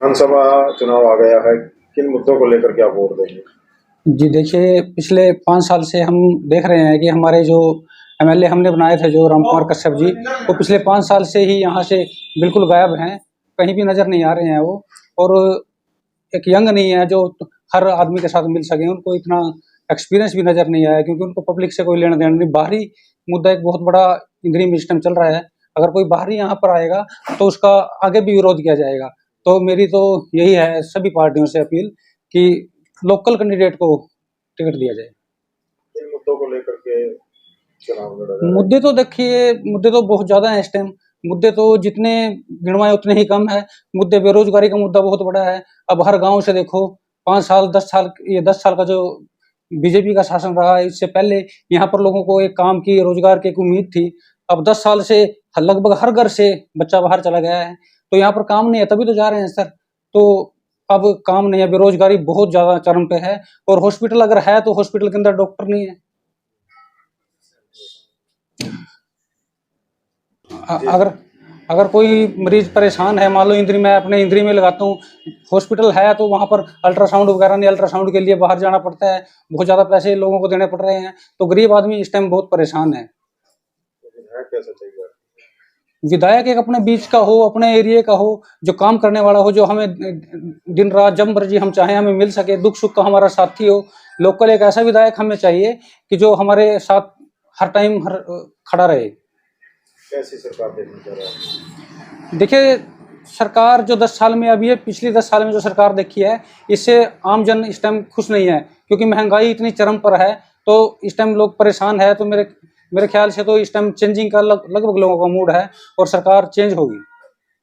विधानसभा चुनाव आ गया है। किन मुद्दों को लेकर के आप वोट देंगे? जी देखिए, पिछले 5 साल से हम देख रहे हैं कि हमारे जो एमएलए हमने बनाए थे, जो रामकुमार कश्यप जी, वो पिछले 5 साल से ही यहाँ से बिल्कुल गायब हैं, कहीं भी नज़र नहीं आ रहे हैं वो। और एक यंग नहीं है जो हर आदमी के साथ मिल सके, उनको इतना एक्सपीरियंस भी नज़र नहीं आया, क्योंकि उनको पब्लिक से कोई लेना-देना नहीं। बाहरी मुद्दा एक बहुत बड़ा इंद्रिय में इस टाइम चल रहा है, अगर कोई बाहरी यहाँ पर आएगा तो उसका आगे भी विरोध किया जाएगा। तो मेरी तो यही है सभी पार्टियों से अपील कि लोकल कैंडिडेट को टिकट दिया जाए। किन मुद्दों को लेकर के चुनाव लड़ा जा रहा है? मुद्दे तो देखिए, मुद्दे तो बहुत ज़्यादा हैं इस टाइम। मुद्दे तो जितने गिनवाएँ उतने ही कम है। मुद्दे बेरोज़गारी का मुद्दा बहुत बड़ा है। अब हर गाँव से देखो 5 साल 10 साल, ये 10 साल का जो बीजेपी का शासन रहा है, इससे पहले यहाँ पर लोगों को एक काम की, रोज़गार की एक उम्मीद थी। अब 10 साल से लगभग हर घर से बच्चा बाहर चला गया है, तो यहाँ पर काम नहीं है, तभी तो जा रहे हैं सर। तो अब काम नहीं है, बेरोज़गारी बहुत ज़्यादा चरम पे है, और हॉस्पिटल अगर है तो हॉस्पिटल के अंदर डॉक्टर नहीं है। अगर अगर कोई मरीज परेशान है, मान लो इंद्री, मैं अपने इंद्री में लगाता हूँ, हॉस्पिटल है तो वहाँ पर अल्ट्रासाउंड वगैरह नहीं, अल्ट्रासाउंड के लिए बाहर जाना पड़ता है, बहुत ज़्यादा पैसे लोगों को देने पड़ रहे हैं, तो गरीब आदमी इस टाइम बहुत परेशान है। विधायक कैसा चाहिए? विधायक एक अपने बीच का हो, अपने एरिया का हो, जो काम करने वाला हो, जो हमें दिन रात जब मर्जी हम चाहें हमें मिल सके, दुख सुख का हमारा साथी हो। लोकल एक ऐसा विधायक हमें चाहिए कि जो हमारे साथ हर टाइम खड़ा रहे। कैसी सरकार देखना चाह रहा है? देखिए, सरकार जो 10 साल में अभी है, पिछली 10 साल में जो सरकार देखी है, इससे आम जन इस टाइम खुश नहीं है, क्योंकि महंगाई इतनी चरम पर है, तो इस टाइम लोग परेशान है। तो मेरे मेरे ख्याल से तो इस टाइम चेंजिंग का लगभग लोगों का मूड है, और सरकार चेंज होगी।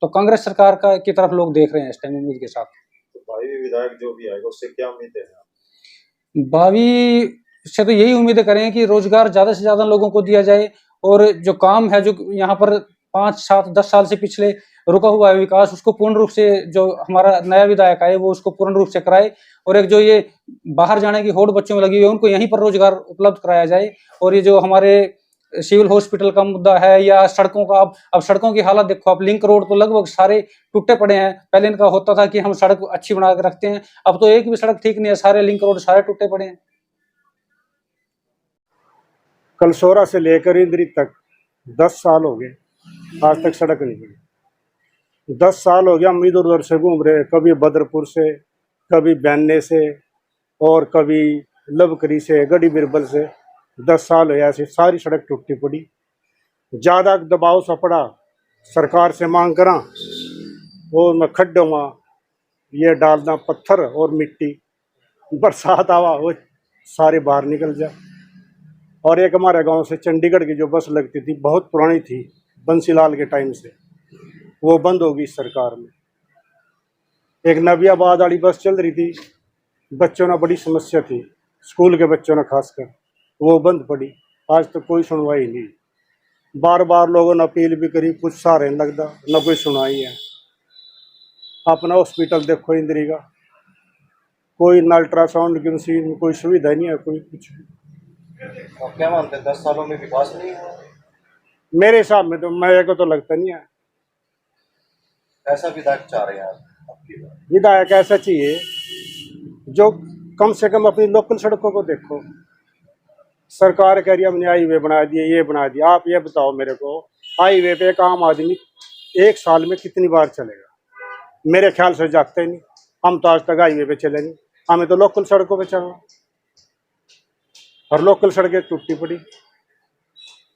तो कांग्रेस सरकार का की तरफ लोग देख रहे हैं इस टाइम उम्मीद के साथ। तो भावी विधायक जो भी आएगा उससे क्या उम्मीदें हैं आप? भावी से तो यही उम्मीदें करें कि रोजगार ज़्यादा से ज़्यादा लोगों को दिया जाए, और जो काम है, जो यहाँ पर 5, 7, 10 साल से पिछले रुका हुआ है विकास, उसको पूर्ण रूप से, जो हमारा नया विधायक आए वो उसको पूर्ण रूप से कराए। और एक जो ये बाहर जाने की होड़ बच्चों में लगी हुई है, उनको यहीं पर रोजगार उपलब्ध कराया जाए। और ये जो हमारे सिविल हॉस्पिटल का मुद्दा है, या सड़कों का, अब सड़कों की हालत देखो, अब लिंक रोड तो लगभग सारे टूटे पड़े हैं। पहले इनका होता था कि हम सड़क अच्छी बना के रखते हैं, अब तो एक भी सड़क ठीक नहीं है, सारे लिंक रोड सारे टूटे पड़े हैं। कलसोरा से लेकर इंद्री तक 10 साल हो गए, आज तक सड़क नहीं बनी। 10 साल हो गया हम इधर उधर से घूम रहे, कभी बदरपुर से, कभी बैन्ने से, और कभी लबकरी से, गड़ी बिरबल से। 10 साल हो ऐसे सारी सड़क टूटी पड़ी। ज़्यादा दबाव सा पड़ा, सरकार से मांग करा, और मैं खड्डों में ये डालना पत्थर और मिट्टी, बरसात आवा वो सारे बाहर निकल जाए। और एक हमारे गांव से चंडीगढ़ की जो बस लगती थी, बहुत पुरानी थी, बंसीलाल के टाइम से, वो बंद हो गई सरकार में। एक नबियाबाद वाली बस चल रही थी, बच्चों ने बड़ी समस्या थी, स्कूल के बच्चों ने खासकर, वो बंद पड़ी। आज तक कोई सुनवाई नहीं। बार बार लोगों ने अपील भी करी, कुछ सहारे नहीं लगता, न कोई सुनवाई है। अपना हॉस्पिटल देखो इंदिरी का, कोई न अल्ट्रासाउंड की मशीन, कोई सुविधा नहीं है, कोई कुछ नहीं। आप क्या मानते हैं 10 सालों में विकास नहीं हुआ? मेरे हिसाब में तो मेरे को तो लगता नहीं है। ऐसा विधायक चाह रहे हैं आप आपकी बात? विधायक ऐसा चाहिए जो कम से कम अपनी लोकल सड़कों को देखो। सरकार कह रही है हमने हाईवे बना दिए, ये बना दिया। आप ये बताओ मेरे को, हाईवे पे एक आम आदमी 1 साल में कितनी बार चलेगा? मेरे ख्याल से जागते ही नहीं। हम तो आज तक हाईवे पे चले नहीं, हमें तो लोकल सड़कों पे चलना, और लोकल सड़कें टूटी पड़ी।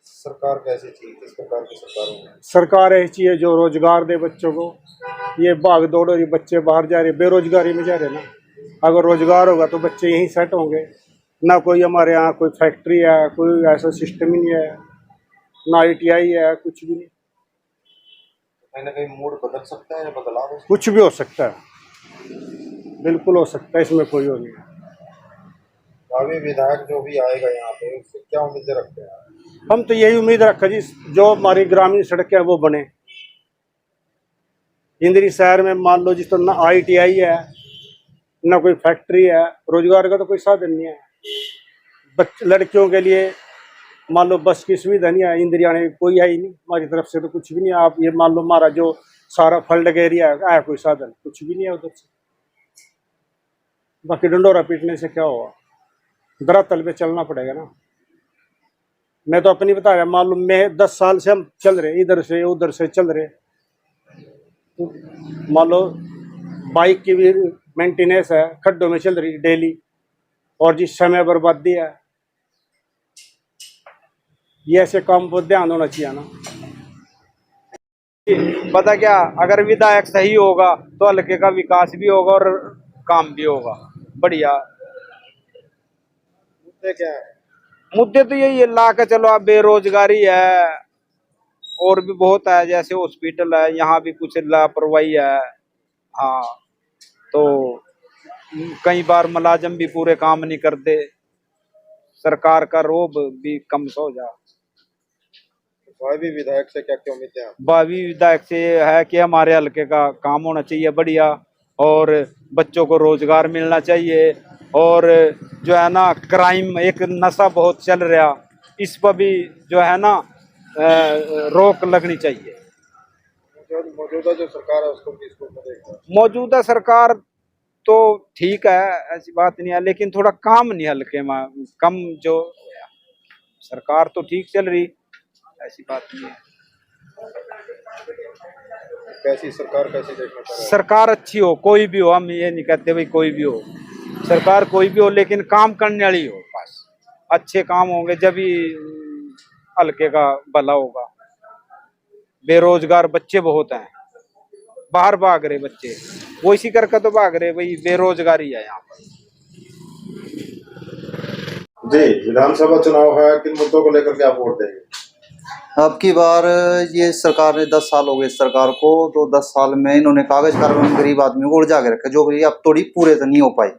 सरकार कैसी चाहिए? किस प्रकार की सरकार होगी? सरकार ऐसी चाहिए जो रोजगार दे बच्चों को। ये भाग दौड़ रही, बच्चे बाहर जा रहे, बेरोजगारी में जा रहे ना। अगर रोजगार होगा तो बच्चे यहीं सेट होंगे। ना कोई हमारे यहाँ कोई फैक्ट्री है, कोई ऐसा सिस्टम ही नहीं है, ना ITI है, कुछ भी नहीं। कहीं ना कहीं मूड बदल सकता है या बदलाव हो सकता कुछ भी हो सकता है, बिल्कुल हो सकता है, इसमें कोई हो नहीं है। है? भावी विधायक जो भी आएगा यहाँ पे उससे क्या उम्मीदें रखते हैं आप? हम तो यही उम्मीद रखा जी, जो हमारी ग्रामीण सड़कें हैं वो बने। इंदिरी शहर में मान लो जिस तो ना ITI है, ना कोई फैक्ट्री है, रोजगार का तो कोई साधन नहीं है। लड़कियों के लिए मान लो बस की सुविधा नहीं है, इंदिरी आने कोई है ही नहीं, हमारी तरफ से तो कुछ भी नहीं है। आप ये मान लो हमारा जो सारा फल्ड का एरिया है, कोई साधन कुछ भी नहीं है उधर से। बाकी डंडोरा पीटने से क्या होगा, धरातल पे चलना पड़ेगा ना। मैं तो अपनी बता रहा, मालूम मैं 10 साल से हम चल रहे, इधर से उधर से चल रहे। तो मान लो बाइक की भी मेंटेनेंस है, खड्डों में चल रही डेली, और जिस समय बर्बादी है, ये ऐसे काम पर ध्यान होना चाहिए ना। पता क्या, अगर विधायक सही होगा तो हल्के का विकास भी होगा और काम भी होगा बढ़िया। मुद्दे क्या है? मुद्दे तो यही है, ला के चलो, आप बेरोजगारी है और भी बहुत है, जैसे हॉस्पिटल है यहाँ भी कुछ लापरवाही है। हाँ, तो कई बार मुलाजिम भी पूरे काम नहीं करते, सरकार का रोब भी कम हो जा। भावी विधायक से क्या क्या उम्मीदें हैं? भावी विधायक से है कि हमारे हल्के का काम होना चाहिए बढ़िया, और बच्चों को रोजगार मिलना चाहिए, और जो है ना क्राइम, एक नशा बहुत चल रहा, इस पर भी जो है ना रोक लगनी चाहिए। मौजूदा जो सरकार है उसको किस रूप में देख रहे हैं? मौजूदा सरकार तो ठीक है, ऐसी बात नहीं है, लेकिन थोड़ा काम नहीं हल्के में कम, जो सरकार तो ठीक चल रही, ऐसी बात नहीं है। कैसी सरकार कैसी देखना चाह रहे हैं? सरकार अच्छी हो, कोई भी हो, हम ये नहीं कहते भाई कोई भी हो, सरकार कोई भी हो, लेकिन काम करने वाली हो, बस अच्छे काम होंगे जब ही हल्के का भला होगा। बेरोजगार बच्चे बहुत हैं, बाहर भाग रहे बच्चे, वो इसी करके तो भाग रहे, भाई बेरोजगारी है यहाँ पर। जी, विधानसभा चुनाव है, किन मुद्दों को लेकर के आप वोट देंगे? अब की बार ये सरकार ने 10 साल हो गए सरकार को, तो 10 साल में इन्होंने कागज कानून गरीब आदमी को उलझा के रखा, जो कि अब थोड़ी पूरे तो नहीं हो पाई।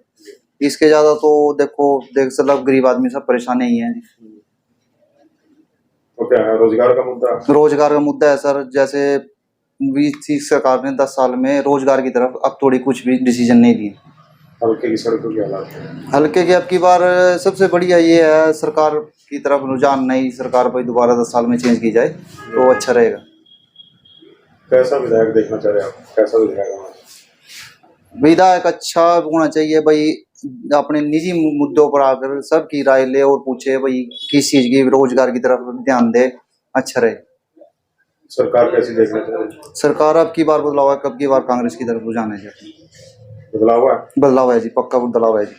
इसके ज्यादा तो देख सब गरीब आदमी सब परेशान ही है। तो क्या है, रोजगार का मुद्दा? रोजगार का मुद्दा है सर, जैसे भी सरकार ने 10 साल में रोजगार की तरफ अब थोड़ी कुछ भी डिसीजन नहीं दिए। हल्के की सड़कों की हालात है। हल्के की अब की बार सबसे बढ़िया ये है, सरकार की तरफ रुझान, नई सरकार पर दोबारा 10 साल में चेंज की जाए तो अच्छा रहेगा। कैसा विधायक देखना चाह रहे हैं आप? कैसा विधायक होना चाहिए? विधायक अच्छा होना चाहिए भाई, अपने निजी मुद्दों पर आकर सबकी राय ले और पूछे भाई किस चीज की, रोजगार की तरफ ध्यान दे, अच्छा रहे। सरकार कैसी देखना चाह रहे हैं? सरकार अब की बार बदलाव है, कब की बार कांग्रेस की तरफ रुझान है जी। बदलाव है? बदलाव है जी, पक्का बदलाव है जी।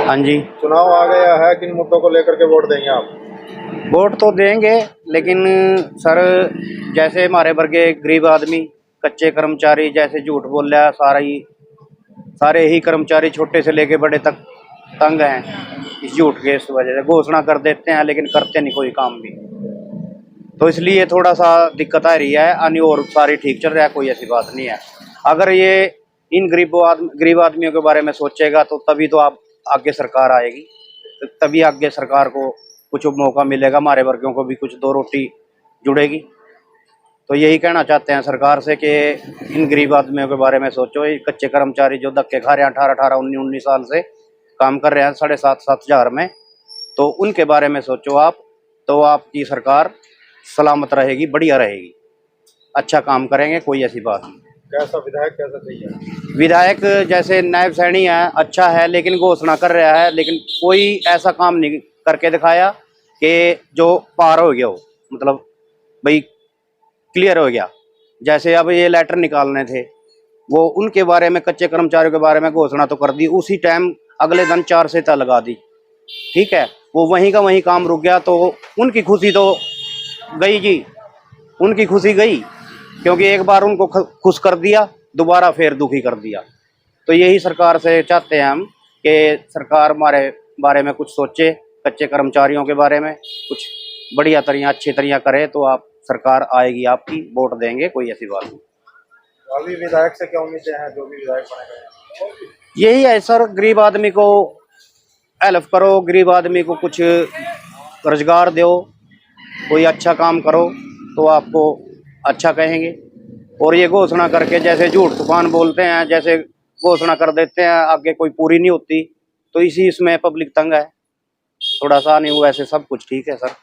हाँ जी, चुनाव आ गया है, किन मुद्दों को लेकर के वोट देंगे आप? वोट तो देंगे, लेकिन सर जैसे हमारे वर्गे गरीब आदमी, कच्चे कर्मचारी, जैसे झूठ बोल रहा है, सारे ही कर्मचारी छोटे से लेके बड़े तक तंग हैं इस झूठ के इस वजह से। घोषणा कर देते हैं लेकिन करते नहीं कोई काम भी, तो इसलिए थोड़ा सा दिक्कत आ रही है। अन्य और सारी ठीक चल रहा है, कोई ऐसी बात नहीं है। अगर ये इन गरीब आदमियों के बारे में सोचेगा तो तभी तो आप आगे सरकार आएगी, तो तभी आगे सरकार को कुछ मौका मिलेगा, हमारे वर्गों को भी कुछ दो रोटी जुड़ेगी। तो यही कहना चाहते हैं सरकार से कि इन गरीब आदमियों के बारे में सोचो। ये कच्चे कर्मचारी जो धक्के खा रहे हैं 18-18, 19-19 साल से काम कर रहे हैं 7,500 हज़ार में, तो उनके बारे में सोचो आप, तो आपकी सरकार सलामत रहेगी, बढ़िया रहेगी, अच्छा काम करेंगे, कोई ऐसी बात नहीं। कैसा विधायक कैसा चाहिए? विधायक जैसे नायब सैनी है, अच्छा है, लेकिन घोषणा कर रहा है, लेकिन कोई ऐसा काम नहीं करके दिखाया कि जो पार हो गया हो, मतलब भाई क्लियर हो गया। जैसे अब ये लेटर निकालने थे, वो उनके बारे में, कच्चे कर्मचारियों के बारे में घोषणा तो कर दी, उसी टाइम अगले दिन 4 सेता लगा दी, ठीक है, वो वहीं का वहीं काम रुक गया, तो उनकी खुशी तो गई जी, उनकी खुशी गई, क्योंकि एक बार उनको खुश कर दिया, दोबारा फिर दुखी कर दिया। तो यही सरकार से चाहते हैं हम कि सरकार हमारे बारे में कुछ सोचे, कच्चे कर्मचारियों के बारे में कुछ बढ़िया तरिया, अच्छी तरिया करे, तो आप सरकार आएगी आपकी, वोट देंगे, कोई ऐसी बात नहीं। अभी विधायक से क्या उम्मीदें हैं, जो भी विधायक बने गए? यही है सर, गरीब आदमी को हेल्प करो, गरीब आदमी को कुछ रोजगार दो, कोई अच्छा काम करो तो आपको अच्छा कहेंगे। और ये घोषणा करके जैसे झूठ तूफान बोलते हैं, जैसे घोषणा कर देते हैं, आगे कोई पूरी नहीं होती, तो इसी इसमें पब्लिक तंग है थोड़ा सा, नहीं हुआ, ऐसे सब कुछ ठीक है सर।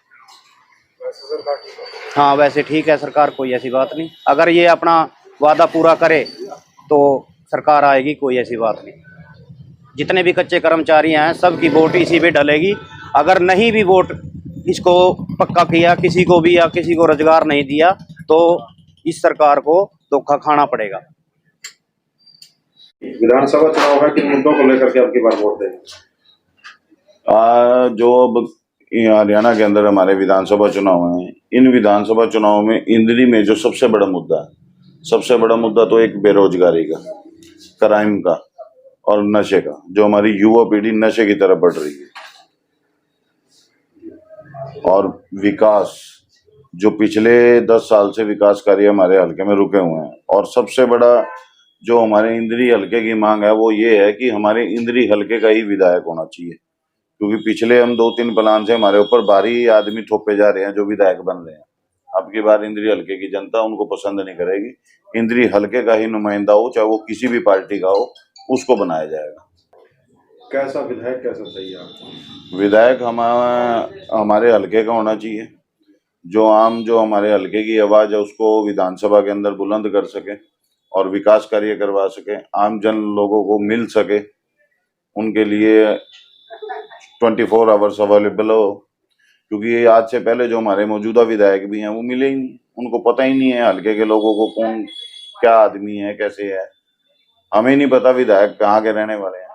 वैसे सरकार ठीक है। हाँ वैसे ठीक है सरकार, कोई ऐसी बात नहीं। अगर ये अपना वादा पूरा करे तो सरकार आएगी, कोई ऐसी बात नहीं। जितने भी कच्चे कर्मचारी हैं सबकी वोट इसी पे डलेगी। अगर नहीं भी वोट इसको पक्का किया किसी को भी, या किसी को रोजगार नहीं दिया, तो इस सरकार को धोखा खाना पड़ेगा। विधानसभा चुनाव है, किन मुद्दों को लेकर के आपकी बार वोट देंगे? जो अब यहाँ हरियाणा के अंदर हमारे विधानसभा चुनाव हैं, इन विधानसभा चुनाव में इंदरी में जो सबसे बड़ा मुद्दा है, सबसे बड़ा मुद्दा तो एक बेरोजगारी का, क्राइम का और नशे का। जो हमारी युवा पीढ़ी नशे की तरफ बढ़ रही है, और विकास जो पिछले 10 साल से विकास कार्य हमारे हल्के में रुके हुए हैं। और सबसे बड़ा जो हमारे इंदरी हल्के की मांग है वो ये है कि हमारे इंदरी हल्के का ही विधायक होना चाहिए, क्योंकि पिछले हम 2-3 प्लान से हमारे ऊपर भारी आदमी थोपे जा रहे हैं जो विधायक बन रहे हैं। अब की बार इंदरी हल्के की जनता उनको पसंद नहीं करेगी। इंदरी हल्के का ही नुमाइंदा हो, चाहे वो किसी भी पार्टी का हो, उसको बनाया जाएगा। कैसा विधायक कैसा चाहिए आपको? विधायक हमारे हल्के का होना चाहिए, जो हमारे हल्के की आवाज है उसको विधानसभा के अंदर बुलंद कर सके और विकास कार्य करवा सके, आम जन लोगों को मिल सके, उनके लिए 24 आवर्स अवेलेबल हो। क्योंकि आज से पहले जो हमारे मौजूदा विधायक भी हैं वो मिले ही नहीं, उनको पता ही नहीं है हल्के के लोगों को कौन क्या आदमी है, कैसे है। हमें नहीं पता विधायक कहाँ के रहने वाले हैं।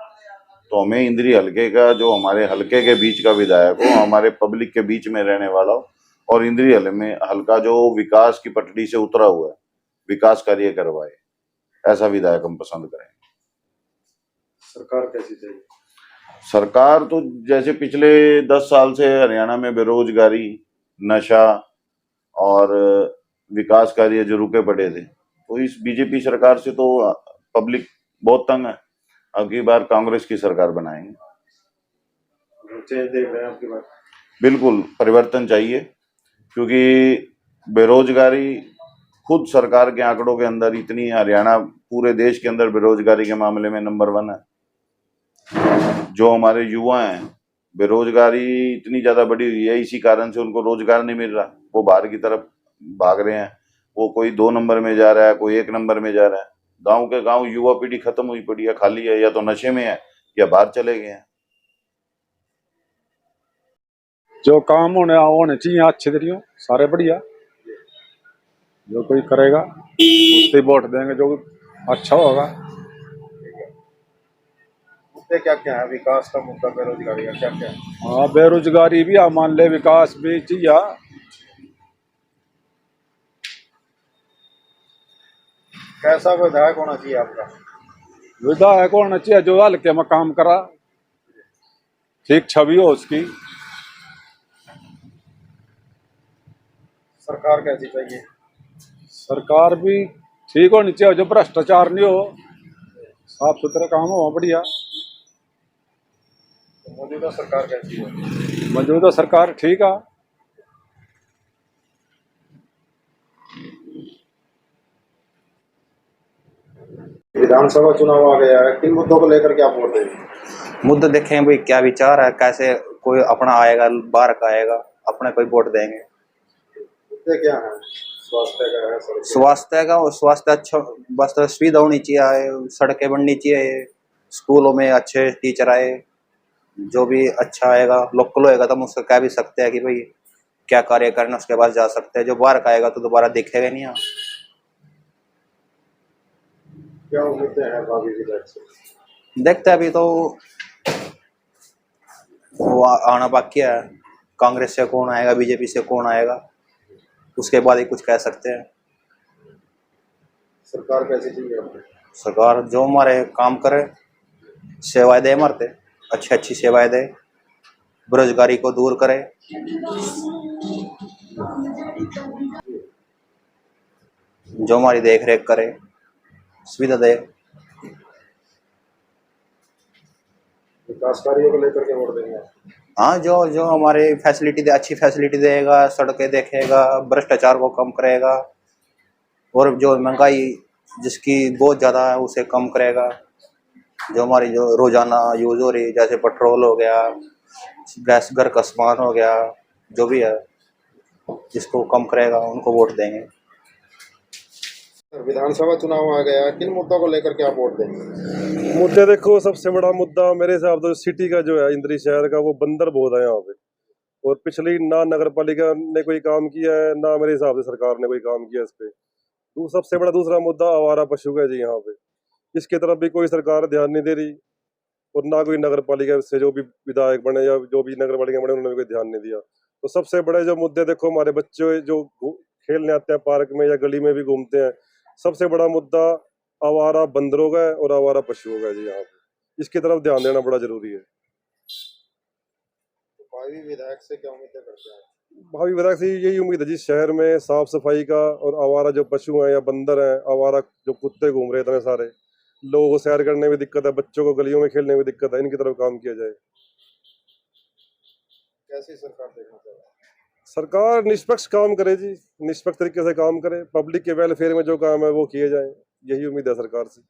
तो हमें इंदरी हल्के का, जो हमारे हल्के के बीच का विधायक हो, हमारे पब्लिक के बीच में रहने वाला हो, और इंदरी हल्का जो विकास की पटड़ी से उतरा हुआ है, विकास कार्य करवाए, ऐसा विधायक हम पसंद करें। सरकार कैसी चाहिए? सरकार तो जैसे पिछले 10 साल से हरियाणा में बेरोजगारी, नशा और विकास कार्य जो रुके पड़े थे, तो इस बीजेपी सरकार से तो पब्लिक बहुत तंग है। अब की बार कांग्रेस की सरकार बनाएंगे। चेंज देख रहे हैं आपकी बात? बिल्कुल परिवर्तन चाहिए, क्योंकि बेरोजगारी खुद सरकार के आंकड़ों के अंदर इतनी, हरियाणा पूरे देश के अंदर बेरोजगारी के मामले में नंबर 1 है। जो हमारे युवा हैं, बेरोजगारी इतनी ज्यादा बढ़ी हुई है, इसी कारण से उनको रोजगार नहीं मिल रहा, वो बाहर की तरफ भाग रहे हैं। वो कोई 2 नंबर में जा रहा है, कोई 1 नंबर में जा रहा है। गांव के गांव युवा पीढ़ी खत्म हुई पड़ी है, खाली है, या तो नशे में है या बाहर चले गए हैं। जो काम होने चाहिए अच्छे तरीके सारे बढ़िया, जो कोई करेगा उससे वोट देंगे, जो अच्छा होगा। मुद्दे क्या क्या है? विकास का मुद्दा, बेरोजगारी का क्या क्या है? हाँ बेरोजगारी भी मान ले, विकास भी चाहिए। कैसा विधायक होना चाहिए आपका? विधायक होना चाहिए जो हल्के में काम करा, ठीक छवि हो उसकी। सरकार कैसी चाहिए? सरकार भी ठीक होनी चाहिए, जो भ्रष्टाचार नहीं हो, साफ सुथरा काम हो, बढ़िया। तो मौजूदा सरकार कैसी है? मौजूदा सरकार ठीक है। विधानसभा चुनाव आ गया है, किन मुद्दों को लेकर के आप वोट देंगे? मुद्दे देखें भाई, क्या विचार है, कैसे कोई अपना आएगा, बाहर का आएगा, अपने कोई वोट देंगे। मुद्दे क्या है? स्वास्थ्य का है, स्वास्थ्य अच्छा, बस सुविधा होनी चाहिए, सड़कें बननी चाहिए, स्कूलों में अच्छे टीचर आए, जो भी अच्छा आएगा लोकल होएगा तो हम उसको कह भी सकते हैं कि भाई क्या कार्य करना, उसके बाद जा सकते हैं। जो बाहर का आएगा तो दोबारा देखेगा नहीं। यहाँ क्या मुद्दे हैं भावी विधायक से? देखते हैं, अभी तो वो आना बाकी है, कांग्रेस से कौन आएगा, बीजेपी से कौन आएगा, उसके बाद ही कुछ कह सकते हैं। सरकार कैसी चाहिए आपको? सरकार जो हमारे काम करे, सेवाएं दे, हमारे अच्छी अच्छी सेवाएं दे, बेरोजगारी को दूर करे, जो हमारी देख रेख करे, सुविधा दे। विकास कार्यों को लेकर के वोट देंगे आप? हाँ, जो जो हमारे फैसिलिटी दे, अच्छी फैसिलिटी देगा, सड़कें देखेगा, भ्रष्टाचार को कम करेगा, और जो महंगाई जिसकी बहुत ज़्यादा है उसे कम करेगा। जो हमारी जो रोज़ाना यूज़ हो रही, जैसे पेट्रोल हो गया, गैस, घर का सामान हो गया, जो भी है जिसको कम करेगा उनको वोट देंगे। विधानसभा चुनाव आ गया, किन मुद्दों को लेकर के आप वोट देंगे? मुद्दे देखो, सबसे बड़ा मुद्दा मेरे हिसाब से सिटी का जो है, इंद्री शहर का, वो बंदर बहुत है यहाँ पे। और पिछली ना नगर पालिका ने कोई काम किया है, ना मेरे हिसाब से सरकार ने कोई काम किया इस पे। तो सबसे बड़ा दूसरा मुद्दा आवारा पशु का जी यहाँ पे, इसकी तरफ भी कोई सरकार ध्यान नहीं दे रही, और ना कोई नगर पालिका से जो भी विधायक बने या जो भी नगर पालिका बने उन्होंने कोई ध्यान नहीं दिया। तो सबसे बड़े जो मुद्दे देखो, हमारे बच्चे जो खेलने आते हैं पार्क में या गली में भी घूमते हैं, सबसे बड़ा मुद्दा आवारा बंदरों का है और आवारा पशुओं का है जी यहाँ पे। इसकी तरफ ध्यान देना बड़ा जरूरी है। तो भावी विधायक से क्या उम्मीदें करते हैं? भावी विधायक से यही उम्मीद है जी, शहर में साफ सफाई का, और आवारा जो पशु हैं या बंदर हैं, आवारा जो कुत्ते घूम रहे इतने सारे, लोगों को सैर करने में दिक्कत है, बच्चों को गलियों में खेलने में दिक्कत है, इनकी तरफ काम किया जाए। कैसी सरकार देखना चाह रहे हैं? सरकार निष्पक्ष काम करे जी, निष्पक्ष तरीके से काम करे, पब्लिक के वेलफेयर में जो काम है वो किए जाए, यही उम्मीद है सरकार से।